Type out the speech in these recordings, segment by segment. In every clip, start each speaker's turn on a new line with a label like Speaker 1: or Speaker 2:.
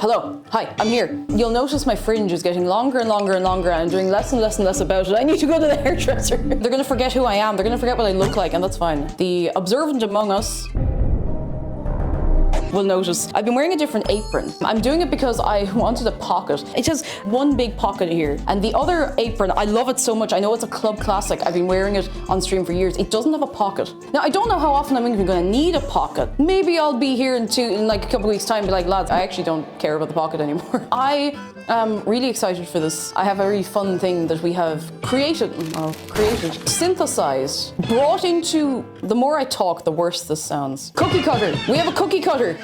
Speaker 1: Hello, hi, I'm here. You'll notice my fringe is getting longer and longer and longer, and I'm doing less and less and less about it. I need to go to the hairdresser. They're gonna forget who I am. They're gonna forget what I look like, and that's fine. The observant among us will notice. I've been wearing a different apron. I'm doing it because I wanted a pocket. It has one big pocket here, and the other apron, I love it so much. I know it's a club classic. I've been wearing it on stream for years. It doesn't have a pocket. Now, I don't know how often I'm even gonna need a pocket. Maybe I'll be here in like a couple of weeks' time, be like, lads, I actually don't care about the pocket anymore. I am really excited for this. I have a really fun thing that we have created, synthesized, brought into, the more I talk, the worse this sounds. Cookie cutter. We have a cookie cutter.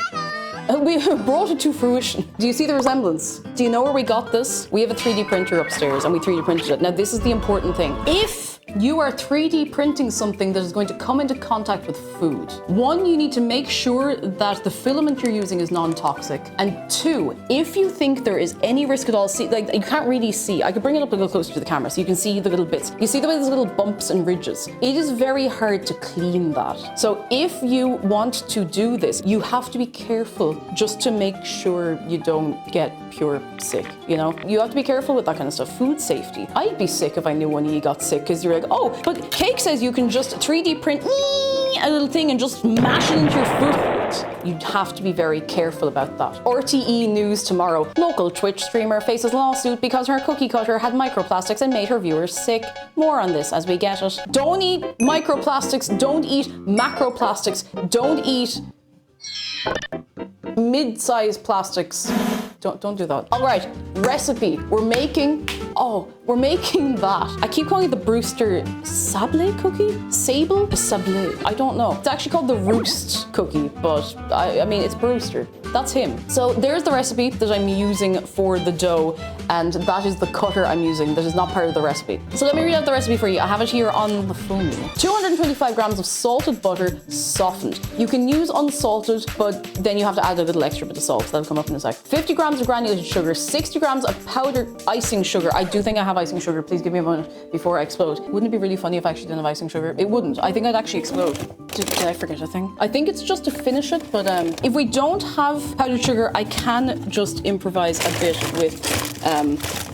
Speaker 1: We brought it to fruition. Do you see the resemblance? Do you know where we got this? We have a 3D printer upstairs and we 3D printed it. Now this is the important thing. If you are 3D printing something that is going to come into contact with food, one, you need to make sure that the filament you're using is non-toxic. And two, if you think there is any risk at all, see, like you can't really see. I could bring it up a little closer to the camera so you can see the little bits. You see the way there's little bumps and ridges. It is very hard to clean that. So if you want to do this, you have to be careful just to make sure you don't get pure sick, you know? You have to be careful with that kind of stuff. Food safety. I'd be sick if I knew one of you got sick because you're like, oh, but Cake says you can just 3D print a little thing and just mash it into your food. You'd have to be very careful about that. RTE news tomorrow. Local Twitch streamer faces lawsuit because her cookie cutter had microplastics and made her viewers sick. More on this as we get it. Don't eat microplastics. Don't eat macroplastics. Don't eat mid-sized plastics. Don't do that. All right, recipe. We're making that. I keep calling it the Roost Sablé Cookie? Sablé? I don't know. It's actually called the Roost Cookie, but I mean, it's Brewster. That's him. So there's the recipe that I'm using for the dough, and that is the cutter I'm using. That is not part of the recipe. So let me read out the recipe for you. I have it here on the phone. 225 grams of salted butter, softened. You can use unsalted, but then you have to add a little extra bit of salt. That'll come up in a sec. 50 grams of granulated sugar, 60 grams of powdered icing sugar. I do think I have icing sugar. Please give me a moment before I explode. Wouldn't it be really funny if I actually didn't have icing sugar? It wouldn't. I think I'd actually explode. Did I forget a thing? I think it's just to finish it, but if we don't have powdered sugar, I can just improvise a bit with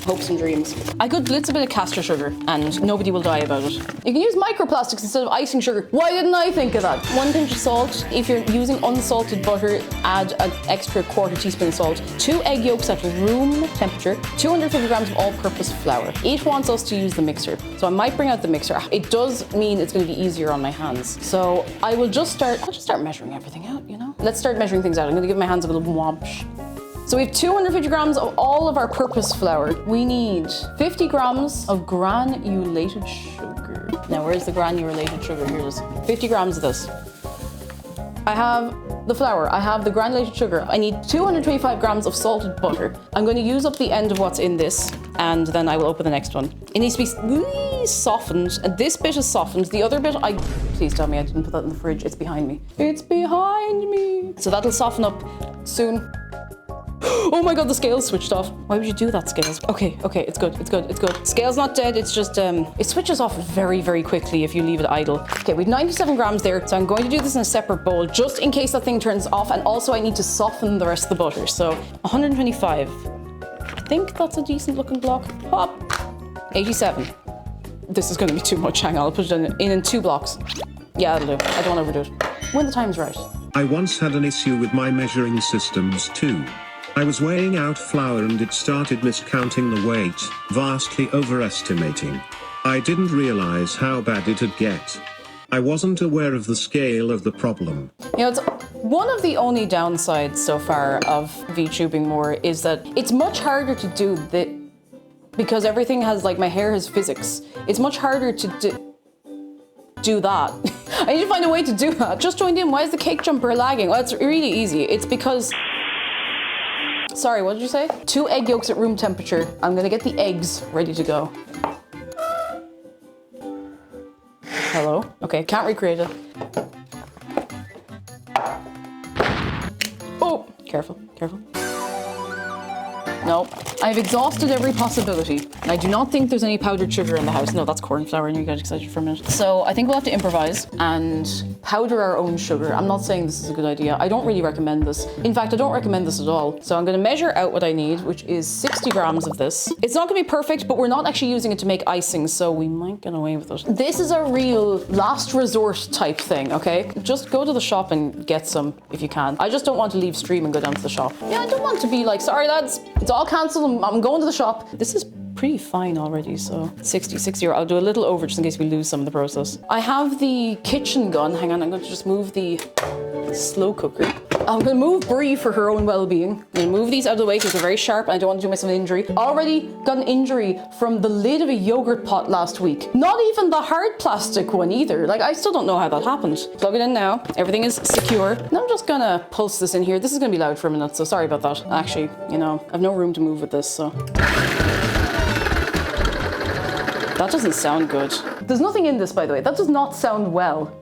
Speaker 1: hopes and dreams. I could blitz a bit of castor sugar and nobody will die about it. You can use microplastics instead of icing sugar. Why didn't I think of that? 1 pinch of salt. If you're using unsalted butter, add an extra 1/4 teaspoon of salt. 2 egg yolks at room temperature. 250 grams of all-purpose flour. It wants us to use the mixer, so I might bring out the mixer. It does mean it's going to be easier on my hands. So I'll just start measuring everything out, you know? Let's start measuring things out. I'm going to give my hands a little whomp. So we have 250 grams of all of our purpose flour. We need 50 grams of granulated sugar. Now, where's the granulated sugar? Here it is. 50 grams of this. I have the flour. I have the granulated sugar. I need 225 grams of salted butter. I'm going to use up the end of what's in this, and then I will open the next one. It needs to be really softened. And this bit is softened. The other bit, please tell me I didn't put that in the fridge. It's behind me. It's behind me. So that'll soften up soon. Oh my god, the scales switched off. Why would you do that, Scales? Okay, it's good. Scales not dead, it's just, it switches off very, very quickly if you leave it idle. Okay, we have 97 grams there, so I'm going to do this in a separate bowl, just in case that thing turns off, and also I need to soften the rest of the butter. So, 125. I think that's a decent looking block. Pop. 87. This is gonna be too much, hang on, I'll put it in 2 blocks. Yeah, that'll do. I don't want to overdo it. When the time's right.
Speaker 2: I once had an issue with my measuring systems too. I was weighing out flour and it started miscounting the weight, vastly overestimating. I didn't realize how bad it'd get. I wasn't aware of the scale of the problem.
Speaker 1: You know, it's one of the only downsides so far of VTubing more is that it's much harder to do that because everything has, like, my hair has physics. It's much harder to do that. I need to find a way to do that. Just joined in. Why is the cake jumper lagging? Well, it's really easy. It's because... Sorry, what did you say? 2 egg yolks at room temperature. I'm gonna get the eggs ready to go. Hello? Okay, can't recreate it. Oh, careful. No. I've exhausted every possibility. I do not think there's any powdered sugar in the house. No, that's corn flour, and you got excited for a minute. So I think we'll have to improvise and powder our own sugar. I'm not saying this is a good idea. I don't really recommend this. In fact, I don't recommend this at all. So I'm gonna measure out what I need, which is 60 grams of this. It's not gonna be perfect, but we're not actually using it to make icing, so we might get away with it. This is a real last resort type thing, okay? Just go to the shop and get some if you can. I just don't want to leave stream and go down to the shop. Yeah, I don't want to be like, sorry lads, it's all cancelled, I'm going to the shop. This is pretty fine already, so 60. I'll do a little over just in case we lose some of the process. I have the kitchen gun. Hang on, I'm going to just move the slow cooker. I'm going to move Brie for her own well-being. I'm going to move these out of the way because they're very sharp and I don't want to do myself an injury. Already got an injury from the lid of a yogurt pot last week. Not even the hard plastic one either. Like, I still don't know how that happened. Plug it in now. Everything is secure. Now I'm just going to pulse this in here. This is going to be loud for a minute, so sorry about that. Actually, you know, I have no room to move with this, so... That doesn't sound good. There's nothing in this, by the way. That does not sound well.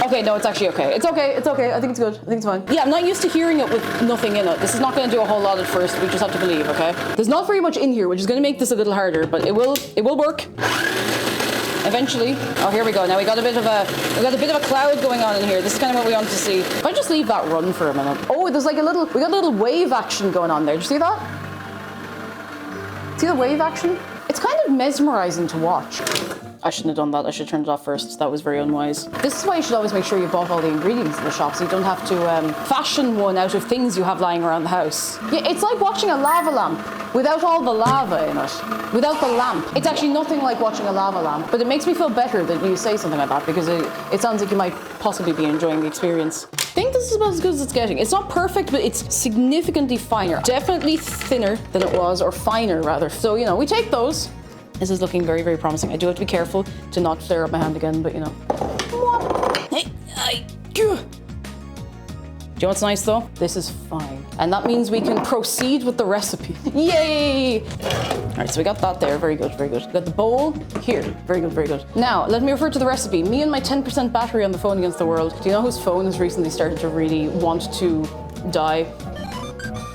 Speaker 1: Okay, no, it's actually okay. It's okay, I think it's good. I think it's fine. Yeah, I'm not used to hearing it with nothing in it. This is not gonna do a whole lot at first. We just have to believe, okay? There's not very much in here, which is gonna make this a little harder, but it will work. Eventually. Oh, here we go. Now we got a bit of a cloud going on in here. This is kind of what we want to see. If I just leave that run for a minute. Oh, there's like we got a little wave action going on there. Did you see that? See the wave action? It's kind of mesmerizing to watch. I shouldn't have done that. I should have turned it off first. That was very unwise. This is why you should always make sure you bought all the ingredients in the shop so you don't have to fashion one out of things you have lying around the house. Yeah, it's like watching a lava lamp without all the lava in it. Without the lamp. It's actually nothing like watching a lava lamp. But it makes me feel better that you say something like that because it sounds like you might possibly be enjoying the experience. I think this is about as good as it's getting. It's not perfect, but it's significantly finer. Definitely thinner than it was, or finer rather. So, you know, we take those. This is looking very, very promising. I do have to be careful to not flare up my hand again, but you know. Do you know what's nice though? This is fine. And that means we can proceed with the recipe. Yay! All right, so we got that there. Very good, very good. We got the bowl here. Very good, very good. Now, let me refer to the recipe. Me and my 10% battery on the phone against the world. Do you know whose phone has recently started to really want to die?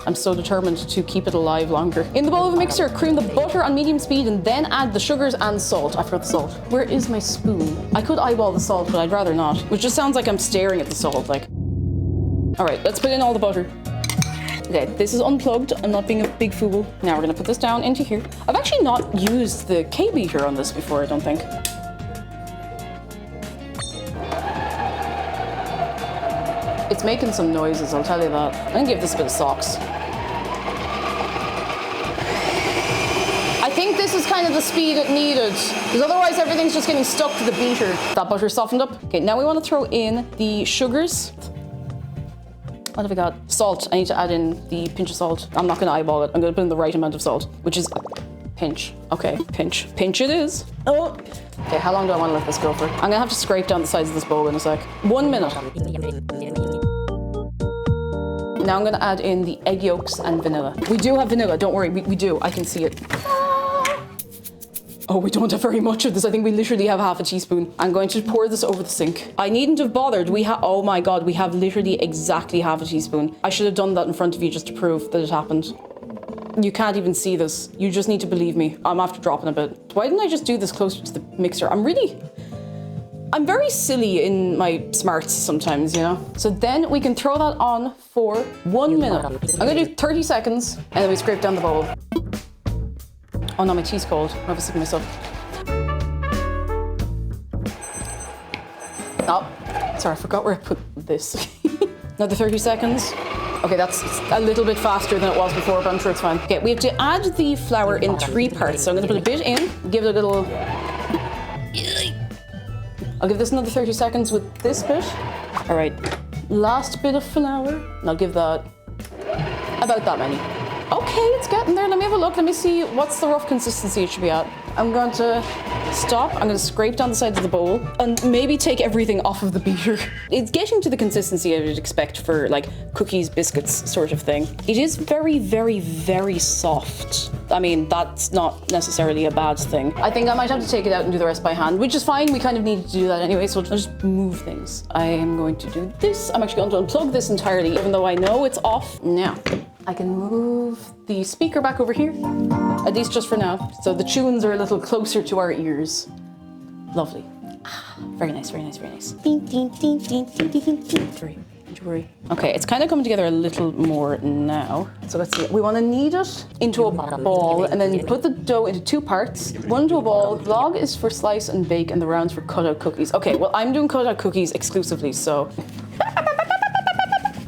Speaker 1: I'm so determined to keep it alive longer. In the bowl of a mixer, cream the butter on medium speed and then add the sugars and salt. I forgot the salt. Where is my spoon? I could eyeball the salt, but I'd rather not. Which just sounds like I'm staring at the salt, like. All right, let's put in all the butter. Okay, this is unplugged. I'm not being a big fool. Now we're gonna put this down into here. I've actually not used the K-beater on this before, I don't think. It's making some noises, I'll tell you that. I'm gonna give this a bit of socks. I think this is kind of the speed it needed, because otherwise everything's just getting stuck to the beater. That butter softened up. Okay, now we want to throw in the sugars. What have we got? Salt. I need to add in the pinch of salt. I'm not gonna eyeball it. I'm gonna put in the right amount of salt, which is pinch. Okay, pinch. Pinch it is. Oh. Okay, how long do I want to let this go for? I'm gonna have to scrape down the sides of this bowl in a sec. 1 minute. Now I'm gonna add in the egg yolks and vanilla. We do have vanilla, don't worry, we do. I can see it. Oh, we don't have very much of this. I think we literally have half a teaspoon. I'm going to pour this over the sink. I needn't have bothered. Oh my God, we have literally exactly half a teaspoon. I should have done that in front of you just to prove that it happened. You can't even see this. You just need to believe me. I'm after dropping a bit. Why didn't I just do this closer to the mixer? I'm very silly in my smarts sometimes, you know? So then we can throw that on for 1 minute. I'm gonna do 30 seconds and then we scrape down the bowl. Oh no, my tea's cold. I have a sip of myself. Oh, sorry, I forgot where I put this. Another 30 seconds. Okay, that's a little bit faster than it was before, but I'm sure it's fine. Okay, we have to add the flour in 3 parts. So I'm gonna put a bit in, give it a little... I'll give this another 30 seconds with this bit. All right, last bit of flour. And I'll give that about that many. Okay, it's getting there. Let me have a look. Let me see what's the rough consistency it should be at. I'm going to stop. I'm gonna scrape down the sides of the bowl and maybe take everything off of the beater. It's getting to the consistency I would expect for like cookies, biscuits sort of thing. It is very, very, very soft. I mean, that's not necessarily a bad thing. I think I might have to take it out and do the rest by hand, which is fine. We kind of need to do that anyway, so I'll just move things. I am going to do this. I'm actually going to unplug this entirely, even though I know it's off. Now, I can move the speaker back over here, at least just for now, so the tunes are a little closer to our ears. Lovely. Very nice, very nice, very nice. Don't you worry. Okay, it's kind of coming together a little more now. So let's see. We want to knead it into a ball and then put the dough into 2 parts. One into a ball. The log is for slice and bake and the rounds for cut-out cookies. Okay, well, I'm doing cut-out cookies exclusively, so...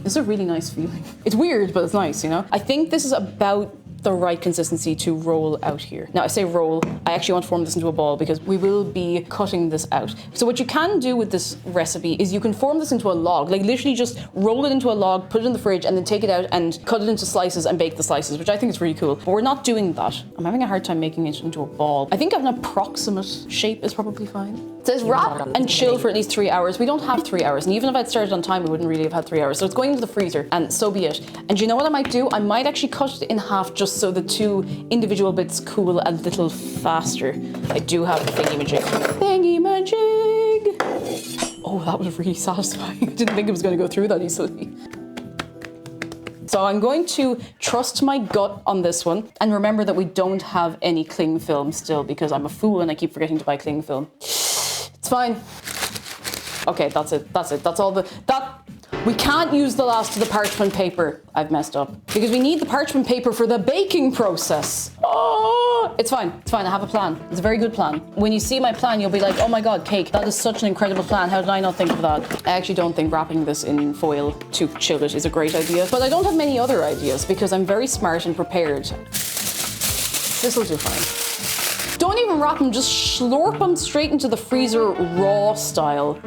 Speaker 1: This is a really nice feeling. It's weird, but it's nice, you know? I think this is about the right consistency to roll out here. Now I say roll, I actually want to form this into a ball because we will be cutting this out. So what you can do with this recipe is you can form this into a log, like literally just roll it into a log, put it in the fridge and then take it out and cut it into slices and bake the slices, which I think is really cool. But we're not doing that. I'm having a hard time making it into a ball. I think an approximate shape is probably fine. It says wrap and chill for at least 3 hours. We don't have 3 hours, and even if I'd started on time, we wouldn't really have had 3 hours. So it's going into the freezer, and so be it. And you know what I might do? I might actually cut it in half just so the 2 individual bits cool a little faster. I do have the thingy-majig. Thingy-majig! Oh, that was really satisfying. I didn't think it was going to go through that easily. So I'm going to trust my gut on this one, and remember that we don't have any cling film still because I'm a fool and I keep forgetting to buy cling film. It's fine. Okay, that's it. That's it. That's all we can't use the last of the parchment paper. I've messed up. Because we need the parchment paper for the baking process. Oh, it's fine. It's fine. I have a plan. It's a very good plan. When you see my plan, you'll be like, oh my God, Cake, that is such an incredible plan. How did I not think of that? I actually don't think wrapping this in foil to chill it is a great idea. But I don't have many other ideas because I'm very smart and prepared. This will do fine. Don't even wrap them, just slurp them straight into the freezer raw style.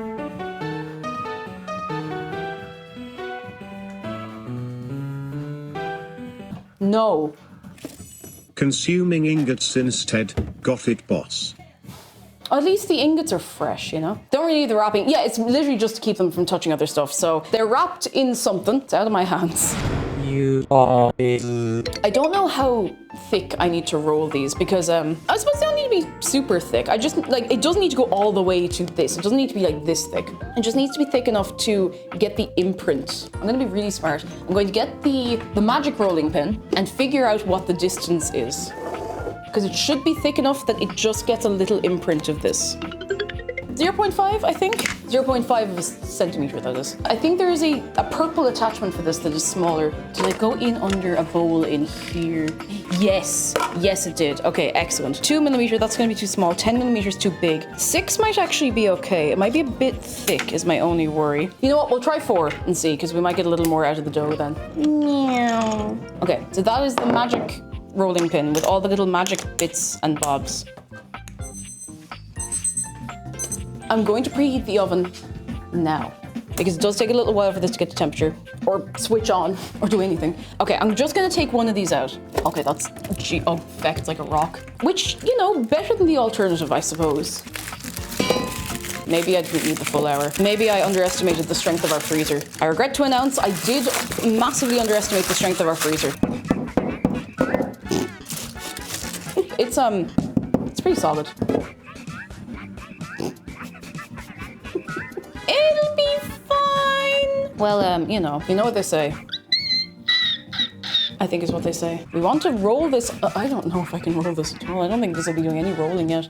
Speaker 1: No.
Speaker 2: Consuming ingots instead. Got it, boss.
Speaker 1: At least the ingots are fresh, you know? Don't really need the wrapping. Yeah, it's literally just to keep them from touching other stuff. So they're wrapped in something. It's out of my hands.
Speaker 3: You are
Speaker 1: I don't know how thick I need to roll these because I suppose they don't need to be super thick. I just like it doesn't need to go all the way to this. It doesn't need to be like this thick. It just needs to be thick enough to get the imprint. I'm gonna be really smart. I'm going to get the magic rolling pin and figure out what the distance is. Because it should be thick enough that it just gets a little imprint of this. 0.5, I think. 0.5 of a centimeter, that is. I think there is a purple attachment for this that is smaller. Did it go in under a bowl in here? Yes. Yes, it did. Okay, excellent. 2 millimeter, that's gonna be too small. 10 millimeters, too big. 6 might actually be okay. It might be a bit thick is my only worry. You know what, we'll try 4 and see, because we might get a little more out of the dough then. Meow. Okay, so that is the magic rolling pin with all the little magic bits and bobs. I'm going to preheat the oven now because it does take a little while for this to get to temperature or switch on or do anything. Okay, I'm just gonna take one of these out. Okay, that's, oh, feck, it's like a rock. Which, you know, better than the alternative, I suppose. Maybe I didn't need the full hour. Maybe I underestimated the strength of our freezer. I regret to announce I did massively underestimate the strength of our freezer. It's pretty solid. It'll be fine. Well, you know what they say. I think is what they say. We want to roll this. I don't know if I can roll this at all. I don't think this will be doing any rolling yet.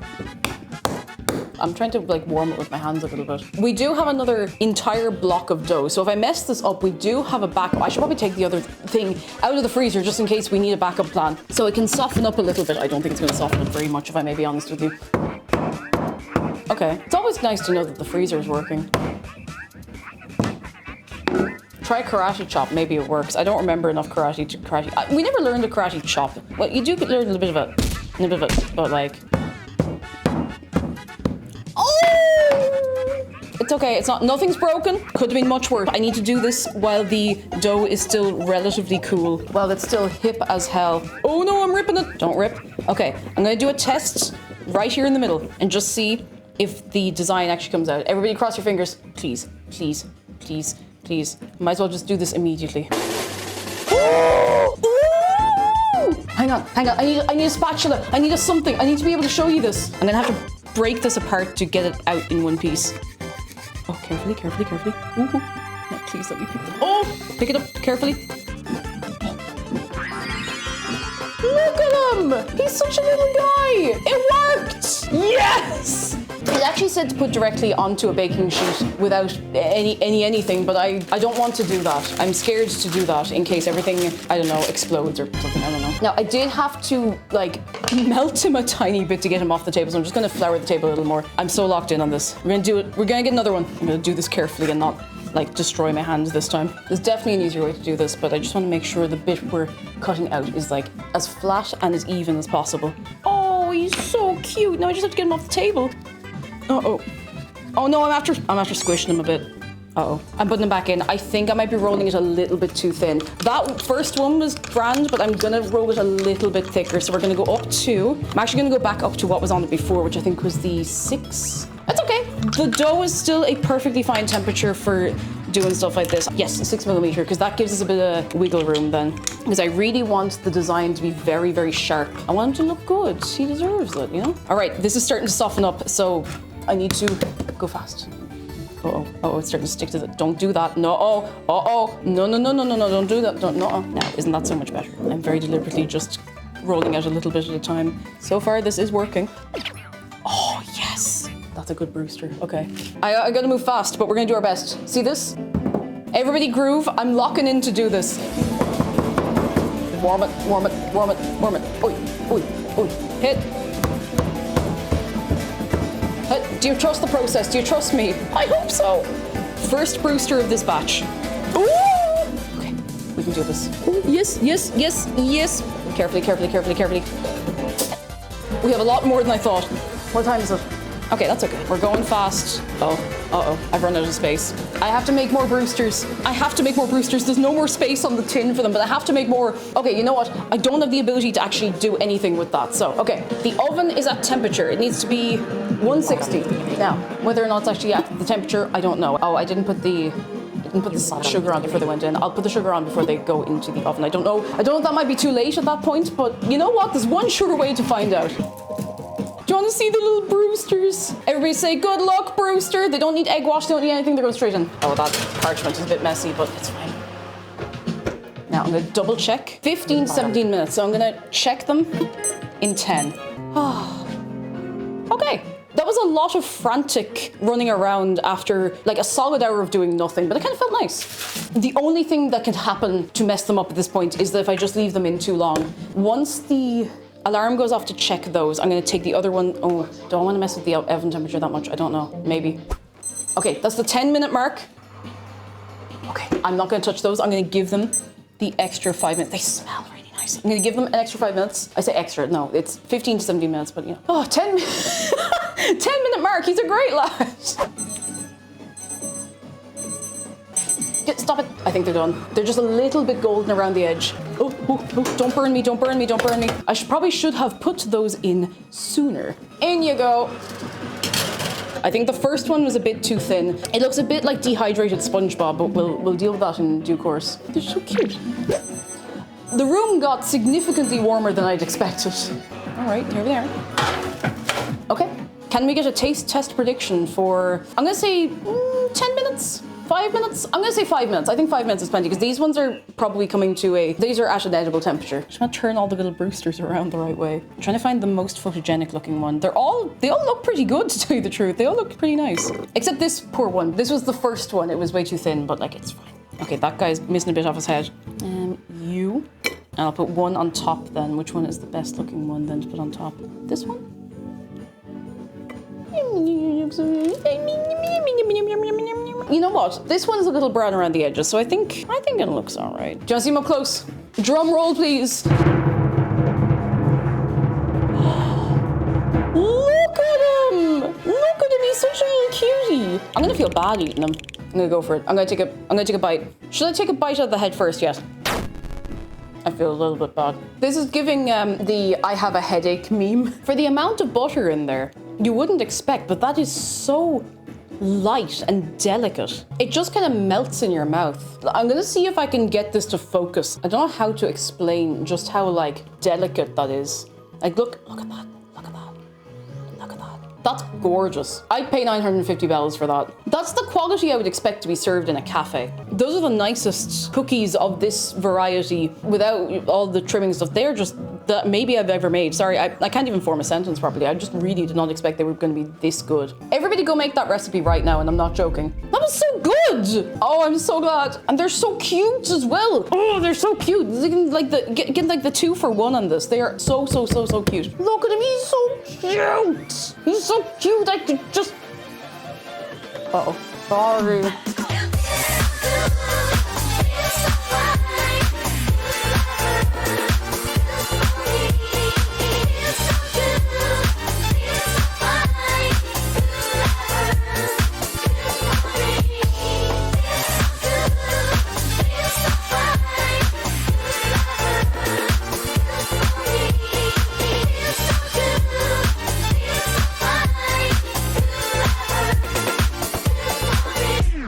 Speaker 1: I'm trying to like warm it with my hands a little bit. We do have another entire block of dough. So if I mess this up, we do have a backup. I should probably take the other thing out of the freezer just in case we need a backup plan. So it can soften up a little bit. I don't think it's gonna soften up very much if I may be honest with you. Okay, it's always nice to know that the freezer is working. Try karate chop, maybe it works. I don't remember enough karate. We never learned a karate chop. Well, you do learn a bit of it, but like. Oh! It's okay, nothing's broken. Could have been much worse. I need to do this while the dough is still relatively cool. While it's still hip as hell. Oh no, I'm ripping it. Don't rip. Okay, I'm gonna do a test right here in the middle and just see if the design actually comes out. Everybody cross your fingers. Please, please, please, please. Might as well just do this immediately. Ooh! Hang on. I need a spatula. I need a something. I need to be able to show you this. I'm gonna have to break this apart to get it out in one piece. Oh, carefully, carefully, carefully. Ooh. No, please let me pick it. Oh, pick it up carefully. Look at him! He's such a little guy! It worked! Yes! It actually said to put directly onto a baking sheet without anything, but I don't want to do that. I'm scared to do that in case everything, I don't know, explodes or something, I don't know. Now, I did have to, like, melt him a tiny bit to get him off the table, so I'm just gonna flour the table a little more. I'm so locked in on this. We're gonna do it. We're gonna get another one. I'm gonna do this carefully and not, like, destroy my hands this time. There's definitely an easier way to do this, but I just want to make sure the bit we're cutting out is, like, as flat and as even as possible. Oh, he's so cute. Now I just have to get him off the table. Uh-oh. Oh no, I'm after squishing him a bit. Uh-oh. I'm putting him back in. I think I might be rolling it a little bit too thin. That first one was grand, but I'm gonna roll it a little bit thicker. So we're gonna go up to, I'm actually gonna go back up to what was on it before, which I think was the 6. That's okay. The dough is still a perfectly fine temperature for doing stuff like this. Yes, 6mm, because that gives us a bit of wiggle room then. Because I really want the design to be very, very sharp. I want him to look good. He deserves it, you know? All right, this is starting to soften up, so I need to go fast. Uh-oh, it's starting to stick to the, don't do that. No, no, don't do that. No, now, isn't that so much better? I'm very deliberately just rolling out a little bit at a time. So far, this is working. Oh, yes. That's a good Brewster. Okay. I gotta move fast, but we're gonna do our best. See this? Everybody groove. I'm locking in to do this. Warm it, warm it, warm it, warm it. Oi, oi, oi. Hit. Do you trust the process? Do you trust me? I hope so. First Brewster of this batch. Ooh! Okay, we can do this. Ooh, yes, yes, yes, yes. Carefully, carefully, carefully, carefully. We have a lot more than I thought. What time is it? Okay, that's okay. We're going fast. Oh, uh-oh, I've run out of space. I have to make more Brewsters. I have to make more Brewsters. There's no more space on the tin for them, but I have to make more. Okay, you know what? I don't have the ability to actually do anything with that. So, okay, the oven is at temperature. It needs to be 160. Now, whether or not it's actually at the temperature, I don't know. Oh, I didn't put the sugar on before they went in. I'll put the sugar on before they go into the oven. I don't know if that might be too late at that point, but you know what? There's one sure way to find out. Do you want to see the little Brewsters? Everybody say, good luck, Brewster. They don't need egg wash, they don't need anything, they're going straight in. Oh, that parchment is a bit messy, but it's fine. Now I'm going to double check. 15 to 17 minutes, so I'm going to check them in 10. Okay. That was a lot of frantic running around after like a solid hour of doing nothing, but it kind of felt nice. The only thing that could happen to mess them up at this point is that if I just leave them in too long. Once the alarm goes off to check those, I'm gonna take the other one. Oh, do I wanna mess with the oven temperature that much? I don't know, maybe. Okay, that's the 10-minute mark. Okay, I'm not gonna touch those. I'm gonna give them the extra 5 minutes. They smell really nice. I'm gonna give them an extra 5 minutes. I say extra, no, it's 15 to 17 minutes, but you know. Oh, 10 minutes. 10-minute mark, he's a great lad. Stop it. I think they're done. They're just a little bit golden around the edge. Oh, don't burn me, don't burn me, don't burn me. I probably should have put those in sooner. In you go. I think the first one was a bit too thin. It looks a bit like dehydrated SpongeBob, but we'll deal with that in due course. They're so cute. The room got significantly warmer than I'd expected. All right, here we are. Okay. Can we get a taste test prediction for, I'm gonna say 10 minutes? 5 minutes? I'm gonna say 5 minutes. I think 5 minutes is plenty because these ones are probably coming to these are at an edible temperature. Just want to turn all the little Brewsters around the right way. I'm trying to find the most photogenic looking one. They all look pretty good, to tell you the truth. They all look pretty nice. Except this poor one. This was the first one. It was way too thin, but like it's fine. Okay, that guy's missing a bit off his head. You. And I'll put one on top then. Which one is the best looking one then to put on top? This one? You know what? This one's a little brown around the edges, so I think it looks all right. Do you want to see him up close? Drum roll, please. Look at him! Look at him, he's such a little cutie. I'm gonna feel bad eating him. I'm gonna go for it. I'm gonna take a bite. Should I take a bite out of the head first? Yes. I feel a little bit bad. This is giving the I have a headache meme. For the amount of butter in there, you wouldn't expect, but that is so light and delicate. It just kind of melts in your mouth. I'm gonna see if I can get this to focus. I don't know how to explain just how like delicate that is. Like look at that, look at that, look at that. That's gorgeous. I'd pay 950 bells for that. That's the quality I would expect to be served in a cafe. Those are the nicest cookies of this variety without all the trimming stuff. They're just that maybe I've ever made. Sorry, I can't even form a sentence properly. I just really did not expect they were going to be this good. Everybody go make that recipe right now, and I'm not joking. That was so good. Oh, I'm so glad. And they're so cute as well. Oh, they're so cute. Get like the 2 for 1 on this. They are so cute. Look at him, he's so cute. He's so cute. I could just... Uh-oh, sorry.